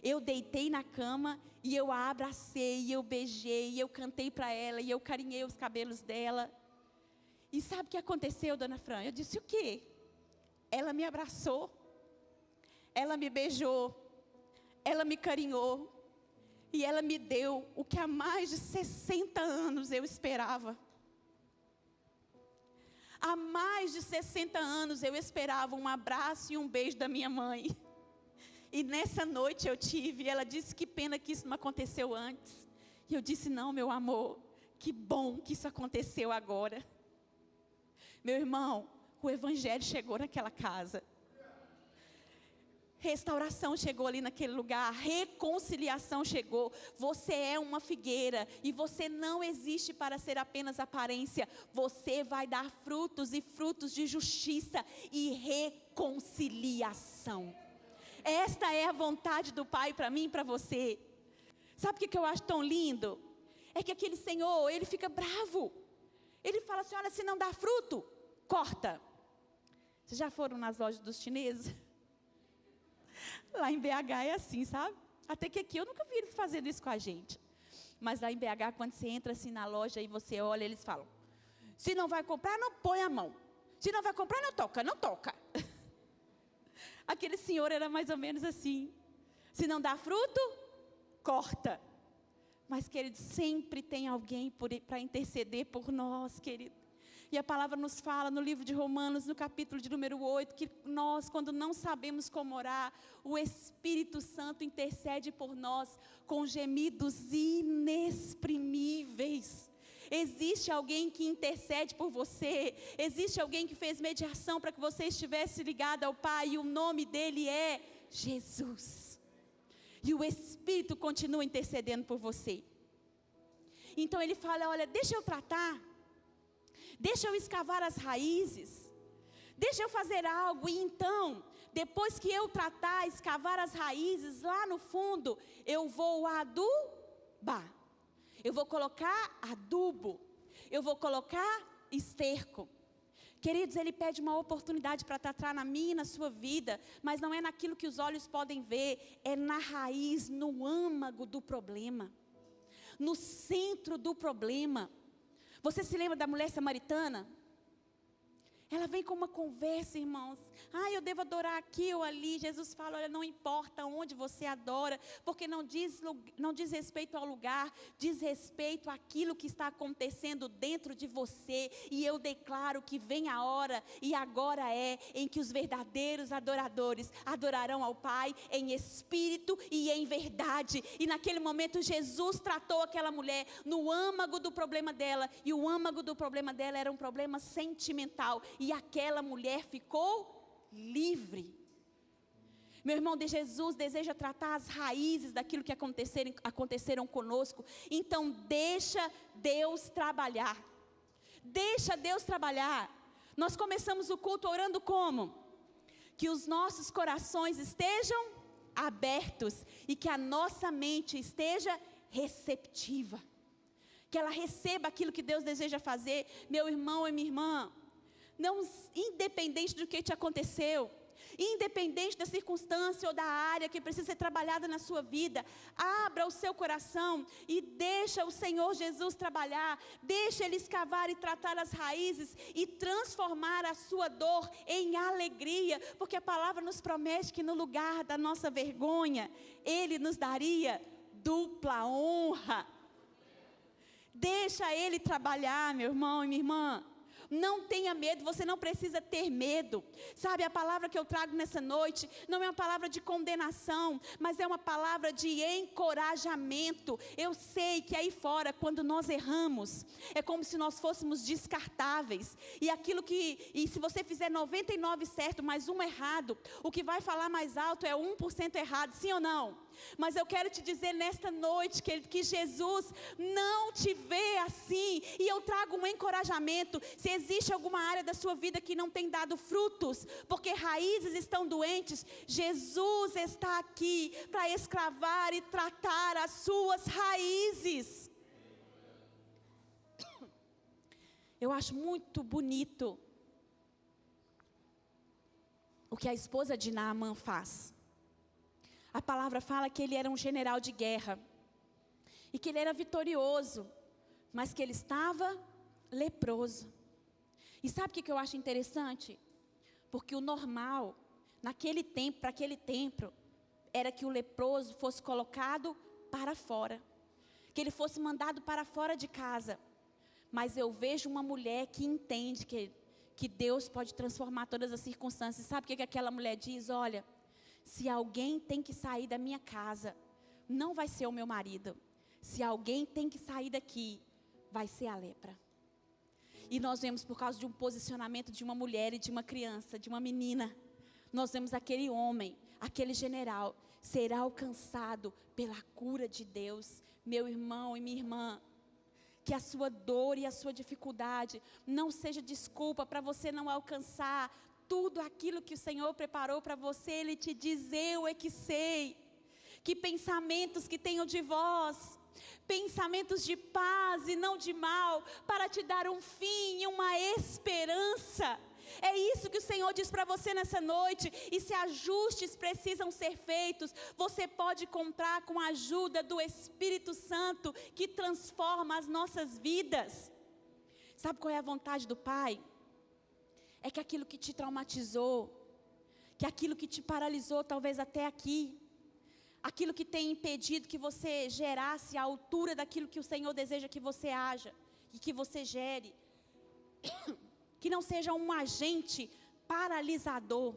Eu deitei na cama e eu a abracei, e eu beijei, e eu cantei para ela, e eu carinhei os cabelos dela. E sabe o que aconteceu, Dona Fran? Eu disse: o quê? Ela me abraçou, ela me beijou, ela me carinhou, e ela me deu o que há mais de 60 anos eu esperava. Há mais de 60 anos eu esperava um abraço e um beijo da minha mãe. E nessa noite eu tive, e ela disse: que pena que isso não aconteceu antes. E eu disse: não, meu amor, que bom que isso aconteceu agora. Meu irmão, o evangelho chegou naquela casa. Restauração chegou ali naquele lugar, reconciliação chegou. Você é uma figueira e você não existe para ser apenas aparência. Você vai dar frutos e frutos de justiça e reconciliação. Esta é a vontade do Pai para mim e para você. Sabe o que eu acho tão lindo? É que aquele Senhor, Ele fica bravo. Ele fala assim, olha, se não dá fruto, corta. Vocês já foram nas lojas dos chineses? Lá em BH é assim, sabe? Até que aqui eu nunca vi eles fazendo isso com a gente. Mas lá em BH, quando você entra assim na loja e você olha, eles falam, se não vai comprar, não põe a mão. Se não vai comprar, não toca, não toca. Aquele senhor era mais ou menos assim. Se não dá fruto, corta. Mas, querido, sempre tem alguém para interceder por nós, querido. E a palavra nos fala no livro de Romanos, no capítulo de número 8, que nós, quando não sabemos como orar, o Espírito Santo intercede por nós com gemidos inexprimíveis. Existe alguém que intercede por você, existe alguém que fez mediação para que você estivesse ligado ao Pai, e o nome dele é Jesus. E o Espírito continua intercedendo por você. Então ele fala, olha, deixa eu tratar. Deixa eu escavar as raízes. Deixa eu fazer algo. E então, depois que eu tratar, escavar as raízes, lá no fundo, eu vou adubar. Eu vou colocar adubo. Eu vou colocar esterco. Queridos, Ele pede uma oportunidade para tratar na minha e na sua vida. Mas não é naquilo que os olhos podem ver. É na raiz, no âmago do problema. No centro do problema. Você se lembra da mulher samaritana? Ela vem com uma conversa, irmãos. Eu devo adorar aqui ou ali. Jesus fala, olha, não importa onde você adora, porque não diz respeito ao lugar, diz respeito àquilo que está acontecendo dentro de você. E eu declaro que vem a hora, e agora é, em que os verdadeiros adoradores adorarão ao Pai em espírito e em verdade. E naquele momento Jesus tratou aquela mulher no âmago do problema dela, e o âmago do problema dela era um problema sentimental. E aquela mulher ficou livre. Meu irmão, Jesus deseja tratar as raízes daquilo que aconteceram conosco. Então deixa Deus trabalhar. Deixa Deus trabalhar. Nós começamos o culto orando como? Que os nossos corações estejam abertos e que a nossa mente esteja receptiva. Que ela receba aquilo que Deus deseja fazer. Meu irmão e minha irmã, não, independente do que te aconteceu, independente da circunstância ou da área que precisa ser trabalhada na sua vida, abra o seu coração e deixa o Senhor Jesus trabalhar, deixa Ele escavar e tratar as raízes e transformar a sua dor em alegria, porque a palavra nos promete que no lugar da nossa vergonha, Ele nos daria dupla honra. Deixa Ele trabalhar, meu irmão e minha irmã. Não tenha medo, você não precisa ter medo. Sabe, a palavra que eu trago nessa noite não é uma palavra de condenação, mas é uma palavra de encorajamento. Eu sei que aí fora, quando nós erramos, é como se nós fôssemos descartáveis. E se você fizer 99 certo, mais um errado, o que vai falar mais alto é 1% errado, sim ou não? Mas eu quero te dizer nesta noite que Jesus não te vê assim. E eu trago um encorajamento. Se existe alguma área da sua vida que não tem dado frutos, porque raízes estão doentes, Jesus está aqui para escravar e tratar as suas raízes. Eu acho muito bonito o que a esposa de Naamã faz. A palavra fala que ele era um general de guerra. E que ele era vitorioso. Mas que ele estava leproso. E sabe o que eu acho interessante? Porque o normal, naquele tempo, para aquele tempo, era que o leproso fosse colocado para fora. Que ele fosse mandado para fora de casa. Mas eu vejo uma mulher que entende que Deus pode transformar todas as circunstâncias. Sabe o que aquela mulher diz? Olha, se alguém tem que sair da minha casa, não vai ser o meu marido. Se alguém tem que sair daqui, vai ser a lepra. E nós vemos por causa de um posicionamento de uma mulher e de uma criança, de uma menina. Nós vemos aquele homem aquele general, será alcançado pela cura de Deus. Meu irmão e minha irmã, que a sua dor e a sua dificuldade não seja desculpa para você não alcançar tudo aquilo que o Senhor preparou para você. Ele te diz: eu é que sei, que pensamentos que tenho de vós, pensamentos de paz e não de mal, para te dar um fim e uma esperança. É isso que o Senhor diz para você nessa noite. E se ajustes precisam ser feitos, você pode contar com a ajuda do Espírito Santo, que transforma as nossas vidas. Sabe qual é a vontade do Pai? É que aquilo que te traumatizou, que aquilo que te paralisou talvez até aqui, aquilo que tem impedido que você gerasse a altura daquilo que o Senhor deseja que você haja e que você gere, que não seja um agente paralisador,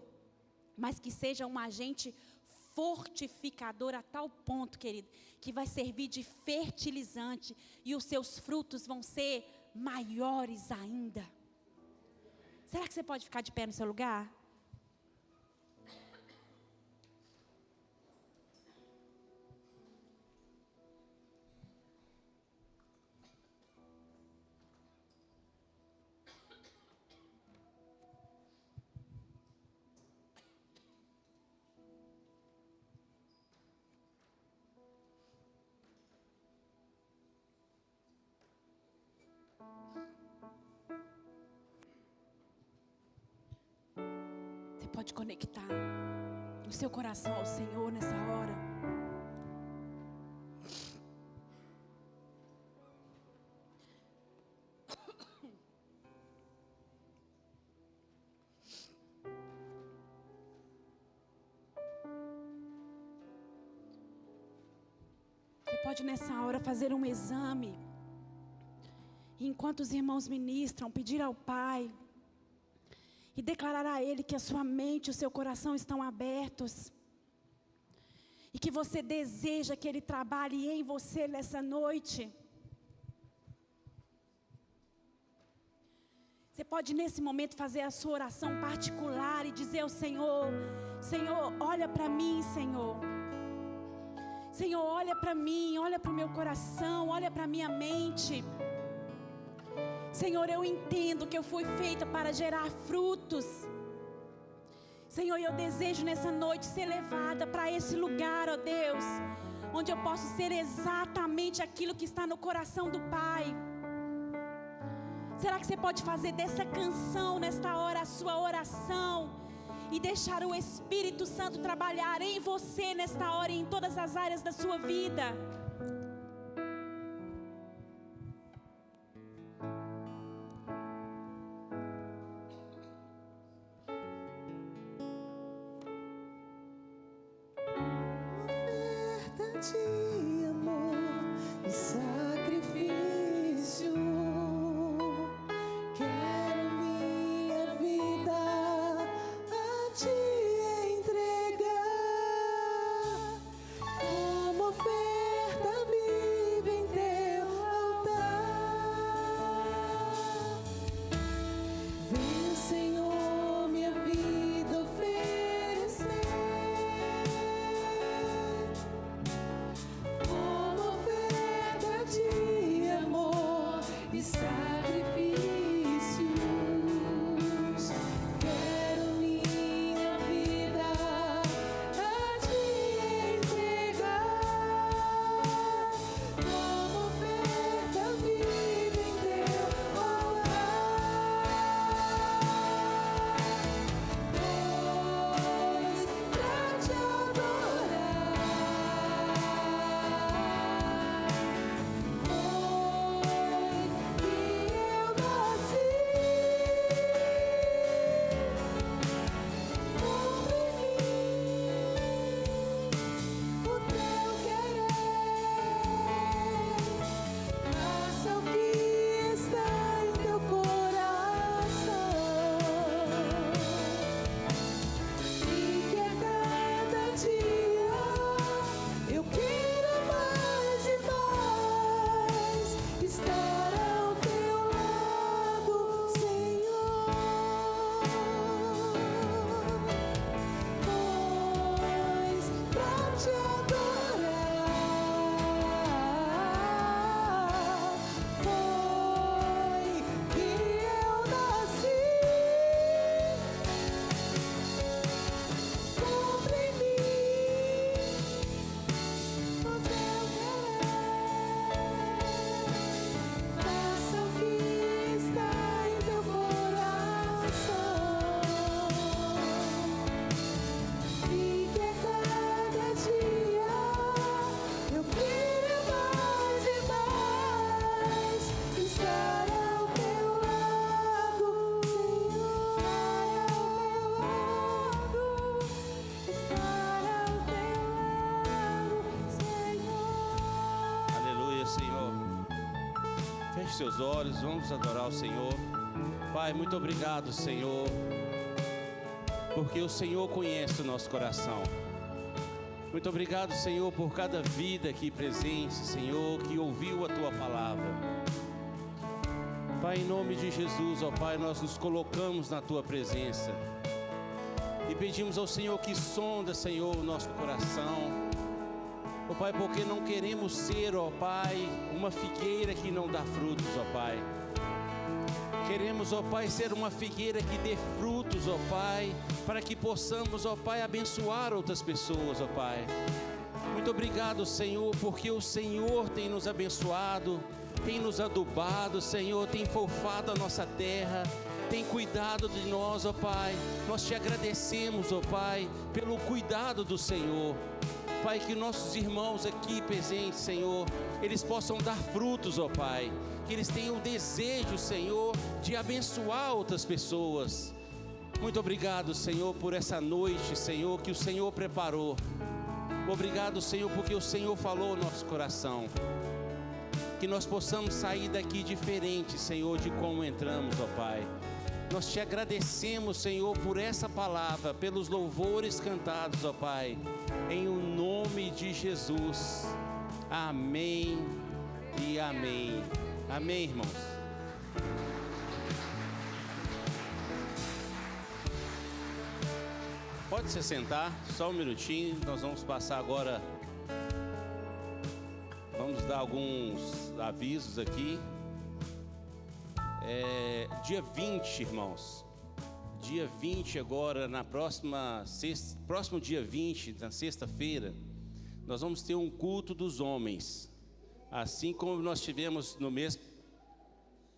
mas que seja um agente fortificador a tal ponto, querido, que vai servir de fertilizante e os seus frutos vão ser maiores ainda. Será que você pode ficar de pé no seu lugar? Pode conectar o seu coração ao Senhor nessa hora. Você pode nessa hora fazer um exame. E enquanto os irmãos ministram, pedir ao Pai e declarar a Ele que a sua mente e o seu coração estão abertos. E que você deseja que Ele trabalhe em você nessa noite. Você pode nesse momento fazer a sua oração particular e dizer ao Senhor: Senhor, olha para mim, Senhor. Senhor, olha para mim, olha para o meu coração, olha para a minha mente. Senhor, eu entendo que eu fui feita para gerar frutos. Senhor, eu desejo nessa noite ser levada para esse lugar, ó Deus, onde eu posso ser exatamente aquilo que está no coração do Pai. Será que você pode fazer dessa canção nesta hora a sua oração e deixar o Espírito Santo trabalhar em você nesta hora e em todas as áreas da sua vida? De amor e sacrifício, quero minha vida a te entregar como oferta. Feche seus olhos, vamos adorar o Senhor. Pai, muito obrigado, Senhor, porque o Senhor conhece o nosso coração. Muito obrigado, Senhor, por cada vida aqui presente, Senhor, que ouviu a Tua palavra. Pai, em nome de Jesus, ó Pai, nós nos colocamos na Tua presença e pedimos ao Senhor que sonda, Senhor, o nosso coração. Ó Pai, porque não queremos ser, ó Pai, uma figueira que não dá frutos, ó Pai. Queremos, ó Pai, ser uma figueira que dê frutos, ó Pai, para que possamos, ó Pai, abençoar outras pessoas, ó Pai. Muito obrigado, Senhor, porque o Senhor tem nos abençoado, tem nos adubado, Senhor, tem fofado a nossa terra, tem cuidado de nós, ó Pai. Nós te agradecemos, ó Pai, pelo cuidado do Senhor. Pai, que nossos irmãos aqui presentes, Senhor, eles possam dar frutos, ó Pai. Que eles tenham o desejo, Senhor, de abençoar outras pessoas. Muito obrigado, Senhor, por essa noite, Senhor, que o Senhor preparou. Obrigado, Senhor, porque o Senhor falou no nosso coração. Que nós possamos sair daqui diferente, Senhor, de como entramos, ó Pai. Nós te agradecemos, Senhor, por essa palavra, pelos louvores cantados, ó Pai, em o nome de Jesus. Amém e amém. Amém, irmãos. Pode se sentar, só um minutinho, nós vamos passar agora, vamos dar alguns avisos aqui. Dia 20, irmãos, dia 20 agora, próximo dia 20, na sexta-feira, nós vamos ter um culto dos homens, assim como nós tivemos no mês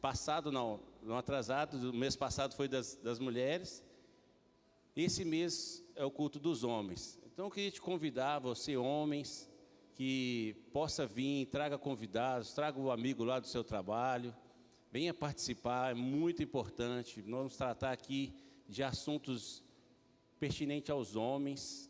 passado, não atrasado, o mês passado foi das mulheres, esse mês é o culto dos homens. Então eu queria te convidar, você homens, que possa vir, traga convidados, traga o amigo lá do seu trabalho, venha participar, é muito importante. Nós vamos tratar aqui de assuntos pertinentes aos homens,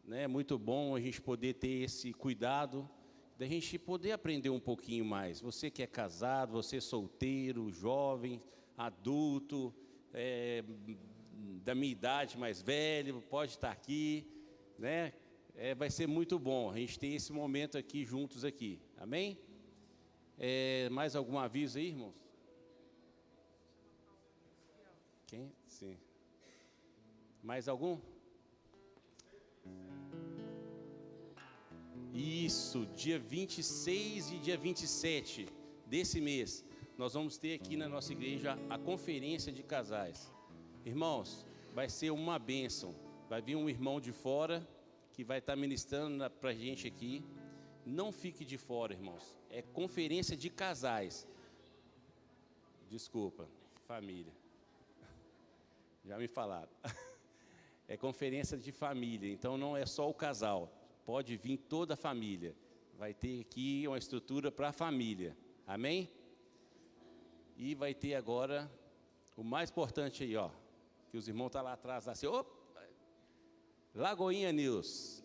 né? É muito bom a gente poder ter esse cuidado, da gente poder aprender um pouquinho mais. Você que é casado, você solteiro, jovem, adulto, da minha idade mais velho, pode estar aqui, né? Vai ser muito bom a gente ter esse momento aqui juntos aqui, amém? Mais algum aviso aí, irmãos? Quem? Sim. Mais algum? Isso, dia 26 e dia 27 desse mês, nós vamos ter aqui na nossa igreja a conferência de casais. Irmãos, vai ser uma bênção. Vai vir um irmão de fora que vai estar ministrando para a gente aqui. Não fique de fora, irmãos. É conferência de casais. Desculpa, família. Já me falaram. É conferência de família, então não é só o casal. Pode vir toda a família. Vai ter aqui uma estrutura para a família. Amém? E vai ter agora o mais importante aí, ó. Que os irmãos estão lá atrás, assim, opa, Lagoinha News.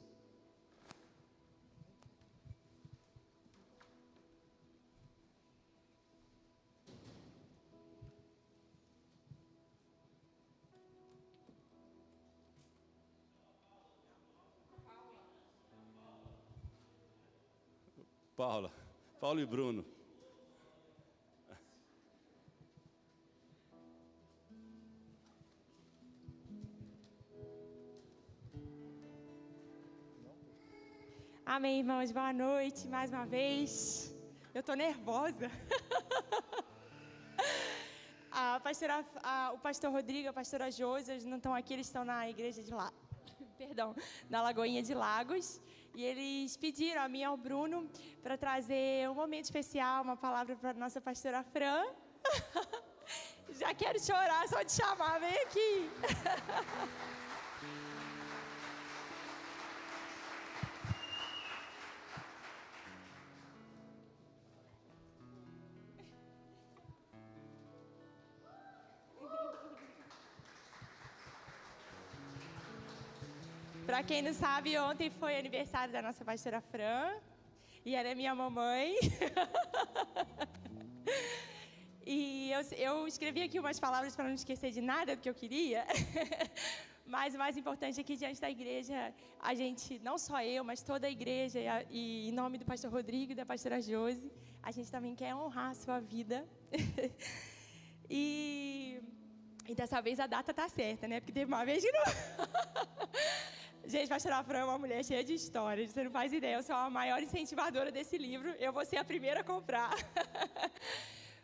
Paulo e Bruno. Amém, irmãos, boa noite, mais uma vez. Eu tô nervosa. O pastor Rodrigo e a pastora Josi, eles não estão aqui, eles estão na igreja de lá. Perdão, na Lagoinha de Lagos. E eles pediram a mim e ao Bruno para trazer um momento especial, uma palavra para a nossa pastora Fran. Já quero chorar só de chamar, vem aqui. Para quem não sabe, ontem foi aniversário da nossa pastora Fran, e ela é minha mamãe. E eu escrevi aqui umas palavras para não esquecer de nada do que eu queria. Mas o mais importante é que diante da igreja, a gente, não só eu, mas toda a igreja, e em nome do pastor Rodrigo e da pastora Josi, a gente também quer honrar a sua vida. E dessa vez a data tá certa, né? Porque teve uma vez que não... Gente, pastora Fran é uma mulher cheia de histórias, você não faz ideia. Eu sou a maior incentivadora desse livro, eu vou ser a primeira a comprar.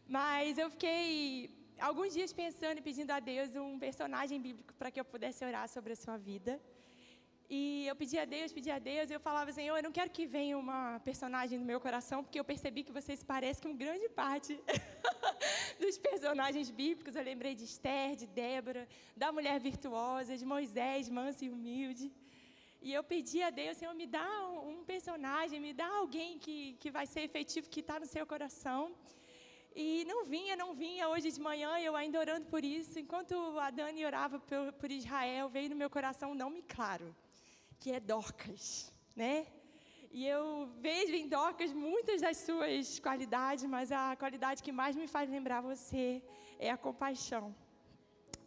Mas eu fiquei alguns dias pensando e pedindo a Deus um personagem bíblico para que eu pudesse orar sobre a sua vida. E eu pedi a Deus, e eu falava, Senhor, eu não quero que venha uma personagem no meu coração, porque eu percebi que você se parece com grande parte dos personagens bíblicos. Eu lembrei de Esther, de Débora, da mulher virtuosa, de Moisés, manso e humilde. E eu pedi a Deus, Senhor, me dá um personagem, me dá alguém que vai ser efetivo, que está no seu coração. E não vinha. Hoje de manhã, eu ainda orando por isso, enquanto a Dani orava por Israel, veio no meu coração um nome claro, que é Dorcas, né? E eu vejo em Dorcas muitas das suas qualidades, mas a qualidade que mais me faz lembrar você é a compaixão.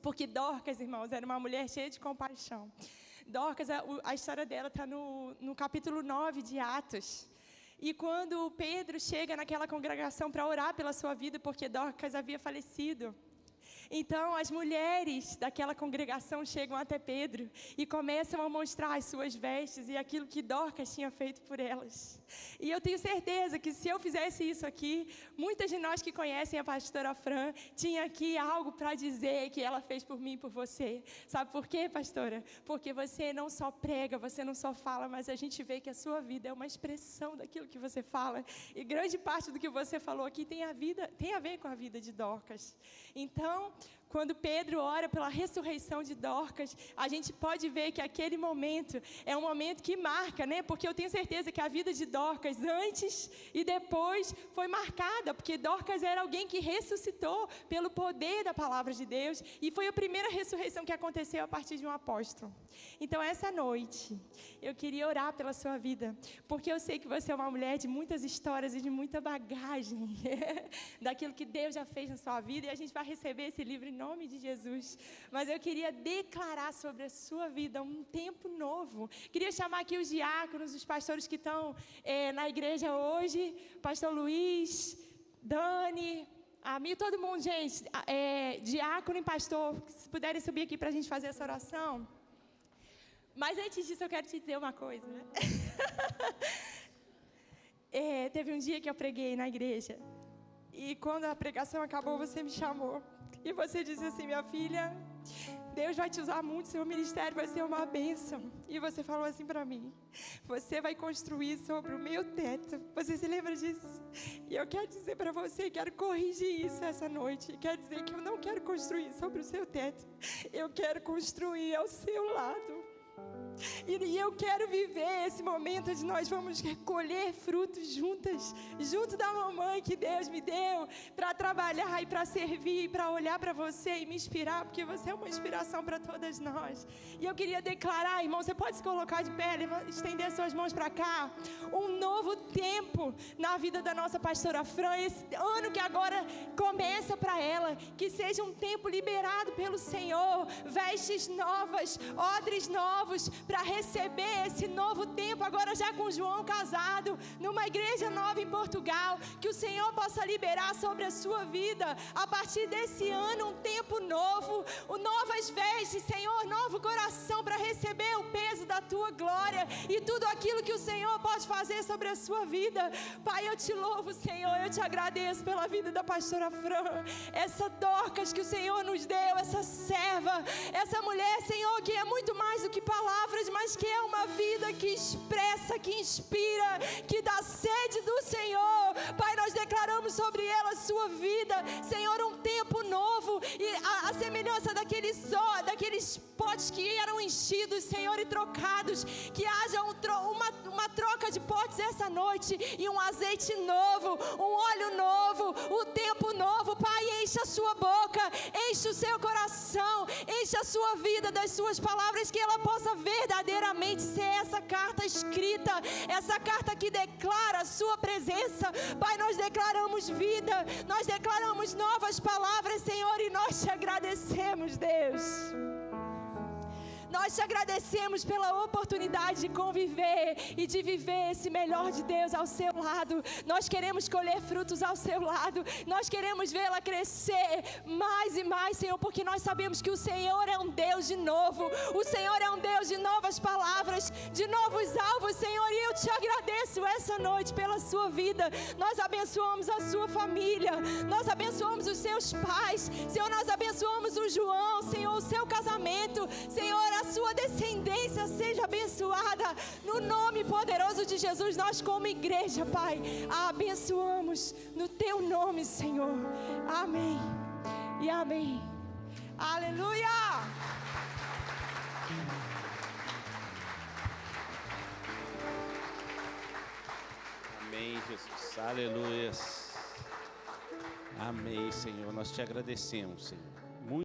Porque Dorcas, irmãos, era uma mulher cheia de compaixão. Dorcas, a história dela está no capítulo 9 de Atos. E quando Pedro chega naquela congregação para orar pela sua vida, porque Dorcas havia falecido, então as mulheres daquela congregação chegam até Pedro e começam a mostrar as suas vestes e aquilo que Dorcas tinha feito por elas. E eu tenho certeza que se eu fizesse isso aqui, muitas de nós que conhecem a pastora Fran tinha aqui algo para dizer que ela fez por mim e por você. Sabe por quê, pastora? Porque você não só prega, você não só fala, mas a gente vê que a sua vida é uma expressão daquilo que você fala. E grande parte do que você falou aqui tem a ver com a vida de Dorcas. Então, quando Pedro ora pela ressurreição de Dorcas, a gente pode ver que aquele momento é um momento que marca, né? Porque eu tenho certeza que a vida de Dorcas antes e depois foi marcada, porque Dorcas era alguém que ressuscitou pelo poder da palavra de Deus e foi a primeira ressurreição que aconteceu a partir de um apóstolo. Então, essa noite, eu queria orar pela sua vida, porque eu sei que você é uma mulher de muitas histórias e de muita bagagem daquilo que Deus já fez na sua vida, e a gente vai receber esse livro em nome de Jesus. Mas eu queria declarar sobre a sua vida um tempo novo. Queria chamar aqui os diáconos, os pastores que estão na igreja hoje, pastor Luiz, Dani, a mim, todo mundo, gente, diácono e pastor, se puderem subir aqui para a gente fazer essa oração. Mas antes disso eu quero te dizer uma coisa, né? Teve um dia que eu preguei na igreja e quando a pregação acabou você me chamou e você disse assim, minha filha, Deus vai te usar muito, seu ministério vai ser uma bênção. E você falou assim para mim, você vai construir sobre o meu teto. Você se lembra disso? E eu quero dizer para você, quero corrigir isso essa noite. Quero dizer que eu não quero construir sobre o seu teto, eu quero construir ao seu lado. E eu quero viver esse momento onde nós vamos recolher frutos juntas, junto da mamãe que Deus me deu, para trabalhar e para servir, para olhar para você e me inspirar, porque você é uma inspiração para todas nós. E eu queria declarar, irmão, você pode se colocar de pé, estender suas mãos para cá, um novo tempo na vida da nossa pastora Fran, esse ano que agora começa para ela, que seja um tempo liberado pelo Senhor, vestes novas, odres novos, para receber esse novo tempo, agora já com João casado, numa igreja nova em Portugal, que o Senhor possa liberar sobre a sua vida, a partir desse ano, um tempo novo, novas vestes, Senhor, novo coração para receber o peso da tua glória e tudo aquilo que o Senhor pode fazer sobre a sua vida. Pai, eu te louvo, Senhor, eu te agradeço pela vida da pastora Fran, essa Dorcas que o Senhor nos deu, essa serva, essa mulher, Senhor, que é muito mais do que palavras, mas que é uma vida que expressa, que inspira, que dá sede do Senhor. Pai, nós declaramos sobre ela a sua vida, Senhor, um tempo novo, e a semelhança daqueles potes que eram enchidos, Senhor, e trocados, que haja uma troca de potes essa noite, e um azeite novo, um óleo novo, um tempo novo. Pai, enche a sua boca, enche o seu coração, enche a sua vida das suas palavras, que ela possa verdadeiramente ser essa carta escrita, essa carta que declara a sua presença. Pai, nós declaramos declaramos vida, nós declaramos novas palavras, Senhor, e nós te agradecemos, Deus. Nós te agradecemos pela oportunidade de conviver e de viver esse melhor de Deus ao seu lado. Nós queremos colher frutos ao seu lado. Nós queremos vê-la crescer mais e mais, Senhor, porque nós sabemos que o Senhor é um Deus de novo. O Senhor é um Deus de novas palavras, de novos alvos, Senhor. E eu te agradeço essa noite pela sua vida. Nós abençoamos a sua família. Nós abençoamos os seus pais. Senhor, nós abençoamos o João, Senhor, o seu casamento. Senhor, a sua descendência seja abençoada no nome poderoso de Jesus. Nós como igreja, Pai, a abençoamos no teu nome, Senhor. Amém e amém. Aleluia. Amém, Jesus. Aleluia. Amém, Senhor. Nós te agradecemos, Senhor.